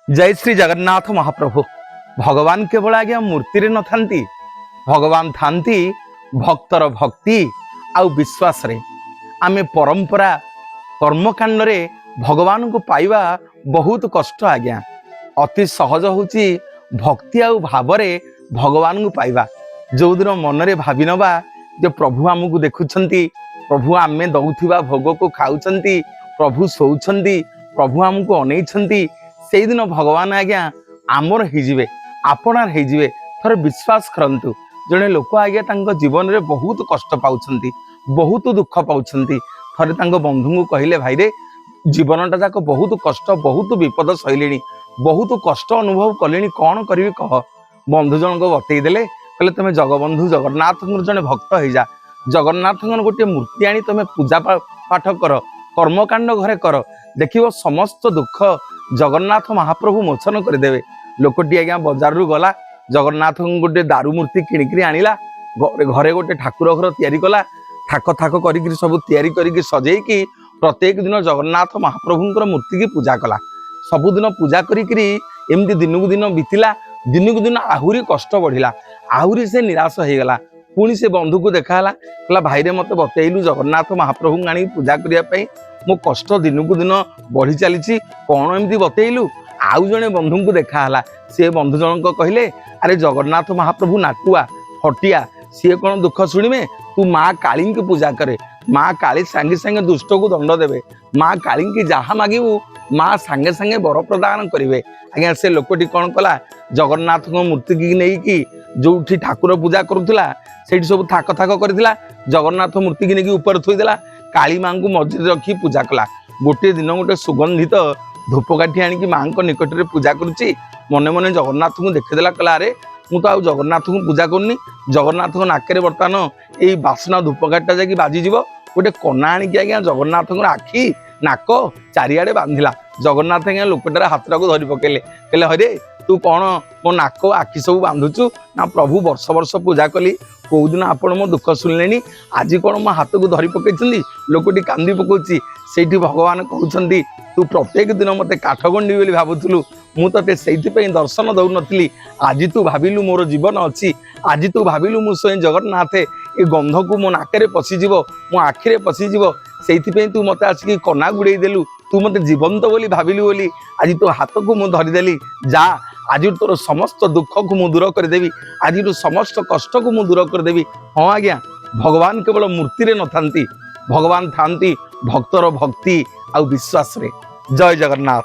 जय श्री जगन्नाथ महाप्रभु। भगवान केवल आज्ञा मूर्ति रे न थांती, भगवान थांती भक्तर भक्ति आउ विश्वास रे। आमे परंपरा कर्मकांड रे भगवान को पाइबा बहुत कष्ट आज्ञा। अति सहज होची भक्ति आउ भाव रे भगवान को पाइबा। जो दिन मन रे भावी नबा जे प्रभु आमको देखुछंती, प्रभु आमे दउथिबा भोग को खाउछंती, प्रभु सोउछंती, प्रभु आमको अनैछंती, से दिन भगवान आज्ञा आमर होइजिवे, आपणार होइजिवे। थरे विश्वास करंतु, जड़े लोक आज्ञा तांको जीवन रे बहुत कष्ट पाउछंती, बहुत दुख पाउछंती। थरे तांको बंधु को कहिले, भाई रे जीवनटा जाक बहुत कष्ट, बहुत विपद सहिलेनी, बहुत कष्ट अनुभव कलेनी, कौन करिवि कह। बंधु जन को बतई देले, कहले तमे जगबंधु जगन्नाथ जने भक्त हो जा, जगन्नाथ गोटे मूर्ति आनी तमे पूजा पाठ कर, कर्मकांड घरे कर, देखिव समस्त दुख जगन्नाथ महाप्रभु मोचन करदेवे। लोकटी आज्ञा बजार रु गला, जगन्नाथ गोटे दारू मूर्ति किणिकी आनिला, घरे गोटे ठाकुर घर तैयारी कला, थाक थाक करिक सब तैयारी करिक सजेकी प्रत्येक दिन जगन्नाथ महाप्रभुंकर मूर्ति की पूजा कला। सबुदिन पूजा करिकरी एमती दिन को दिन बीतिला, दिन को दिन आहुरी कष्ट बढ़िला, आहुरी से निराश हो गला। पुणी से बंधु को देखाला, कहला भाई रे मते बतैलु जगन्नाथ महाप्रभु आनी पूजा करिया मो कष्ट दिन को दिन बढ़ी चली, कौन एमती बतैलु। आउ जने बंधु को देखाला, से बंधु जन को कहले, अरे जगन्नाथ महाप्रभु नाटुआ हटिया, सी कौन दुख शुणवे, तू माँ काली की पूजा करे, माँ काली सांगे सांगे दुष्ट को दंड देवे, माँ काली की जहाँ मागिबू माँ सांगे सांगे वर प्रदान करेंगे। आज्ञा से लोकटी कौन कला, जगन्नाथ मूर्ति की नहीं जो ठाकुर पूजा करुला से सब थाक थाक करथिला, जगन्नाथ मूर्ति की नहीं ऊपर थोईदेला, काली माँ को मस्जिद रखी पूजा कला। गोटे दिन गोटे सुगंधित धूपकाठी आनिकी माँ निकट में पूजा करुच्ची, मने मने जगन्नाथ को देखीदेला, कहला अरे मु तो जगन्नाथ को पूजा करनी, जगन्नाथ नाक बर्तमान यही बास्ना धूपकाठीटा जाकि बाजिज, गोटे कना आनिकी आज्ञा जगन्नाथ आखि नाक चारिआडे बांधिला। जगन्नाथ आज्ञा लोकटार हाथटा को धरी पकेले, कहले हरे तू कौन मो नाक आखि सब बांधुचु ना, प्रभु वर्ष वर्ष पूजा कली, कौ दिन आपण मो दुख शुणिले, आज कौन मो हाथ को धरी पकई। लोकटी कांदी पकाउची, सेठी भगवान कहउछंती तू प्रत्येक दिन मते काठगंडी बोली भाबुथुलु, मु तते सेइथिपई दर्शन दउ नथिली, आज तू भाबिलु मोर जीवन अछि, आज तू भाबिलु मु स्वयं जगन्नाथ ए गंध को मो नाकरे पशिजिव, मो आखिरे पशिजिव, सेइथिपई तू मते आसिकी कना गुड़े देलु, तू मते जीवंत बोली भाबिलु बोली आज तो हाथ को मु धरिदेली। जा आज तोर समस्त दुख को मु दूर करदेवी, आज समस्त कष्ट को मु दूर करदेवी। हाँ आज्ञा, भगवान केवल मूर्ति रे न थांती, भगवान थांती भक्तर भक्ति आउ विश्वास रे। जय जगन्नाथ।